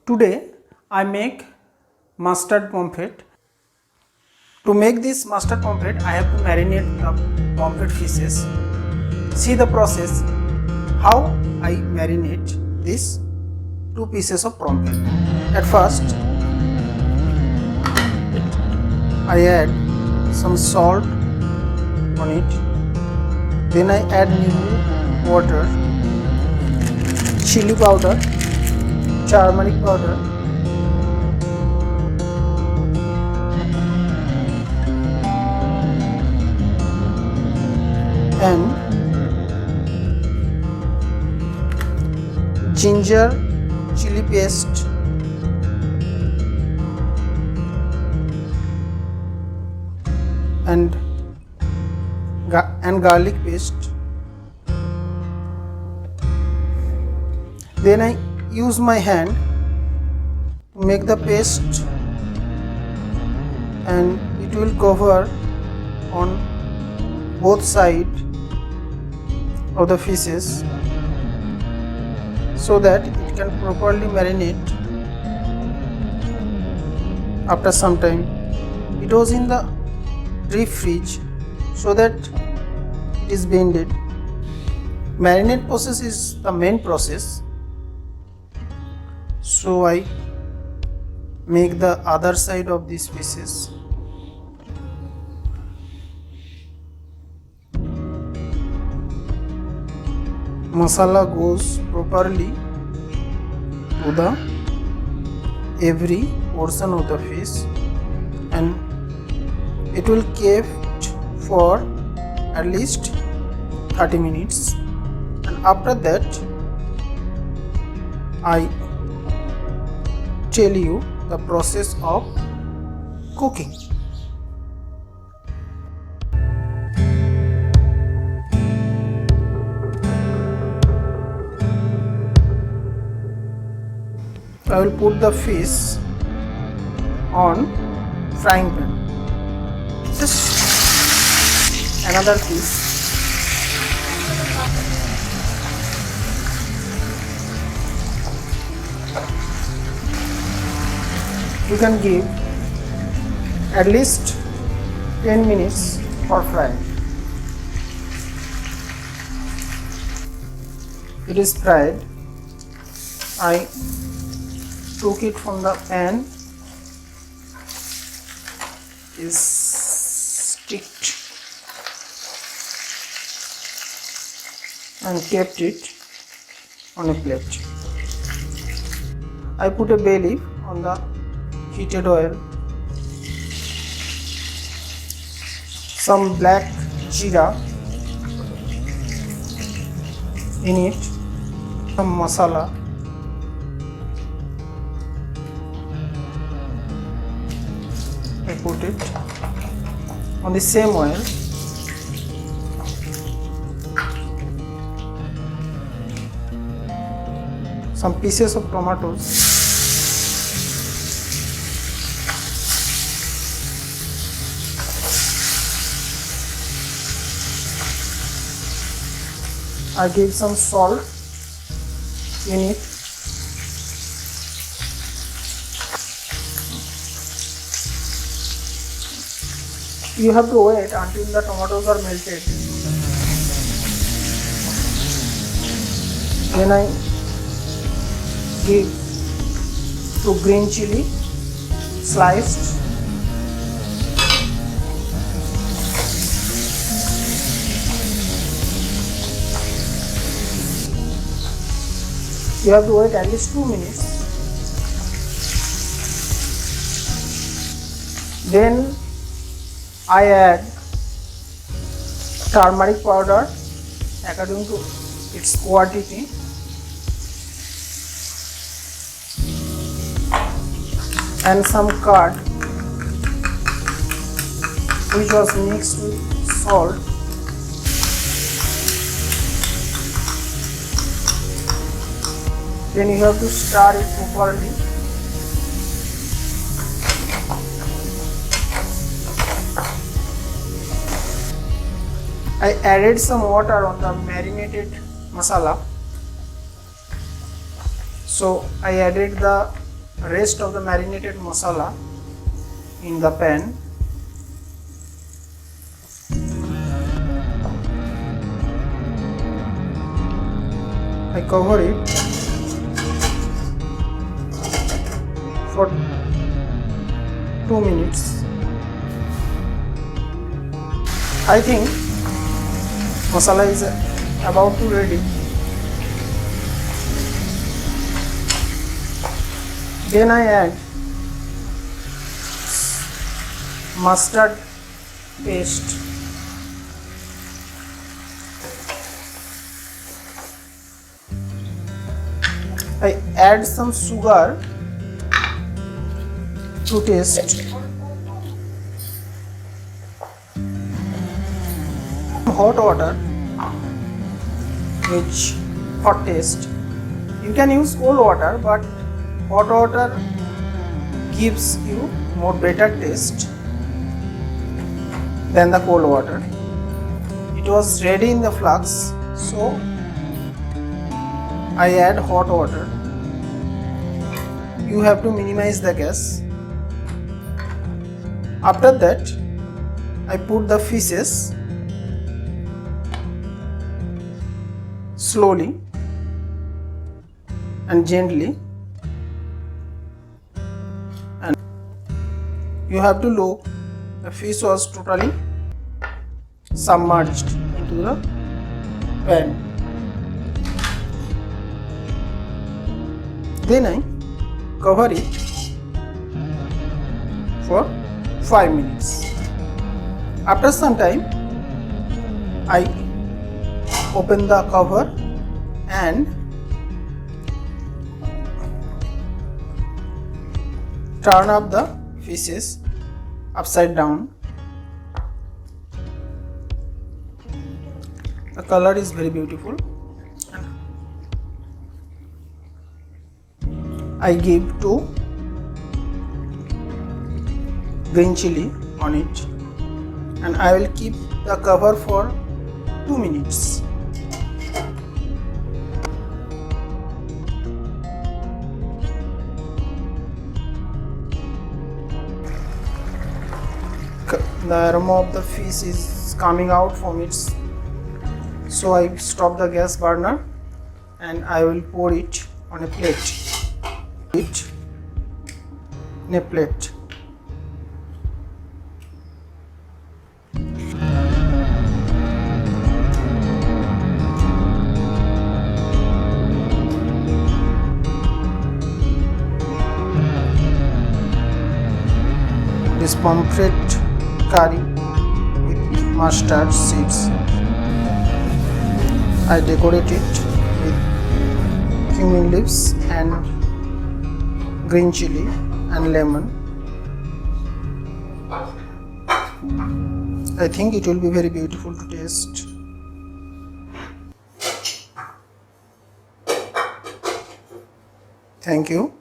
Today I make mustard pomfret. To make this mustard pomfret, I have to marinate the pomfret pieces. See the process how I marinate these two pieces of pomfret. At first, I add some salt on it. Then I add new water, chili powder, turmeric powder, and ginger chili paste, and garlic paste. Then I use my hand to make the paste, and it will cover on both sides of the fishes so that it can properly marinate. After some time, it was in the deep fridge so that it is blended. Marinade process is the main process, so I make the other side of these pieces. Masala goes properly to the every portion of the fish, and it will kept for at least 30 minutes, and after that I tell you the process of cooking. I will put the fish on frying pan. This is another piece. You can give at least 10 minutes for frying. It is fried. I took it from the pan, is sticked, and kept it on a plate. I put a bay leaf on the heated oil, some black jeera in it, some masala, I put it on the same oil. Some pieces of tomatoes, I give some salt in it. You have to wait until the tomatoes are melted. Then I give 2 green chili sliced, you have to wait at least 2 minutes. Then I add turmeric powder according to its quantity, and some curd which was mixed with salt. Then you have to stir it properly. I added some water on the marinated masala, so I added the rest of the marinated masala in the pan. I cover it for 2 minutes. I think masala is about to ready. Then I add mustard paste. I add some sugar to taste. Hot water, which for taste. You can use cold water, but hot water gives you more better taste than the cold water. It was ready in the flask, so I add hot water. You have to minimize the gas. After that, I put the fishes slowly and gently, and you have to look the fish was totally submerged into the pan. Then I cover it for 5 minutes. After some time, I open the cover and turn up the fishes upside down. The color is very beautiful. I give 2 green chili on it, and I will keep the cover for 2 minutes. The aroma of the fish is coming out from it, so I stop the gas burner and I will pour it on a plate. It in a plate. This pomfret curry with mustard seeds. I decorate it with cumin leaves and green chili and lemon. I think it will be very beautiful to taste. Thank you.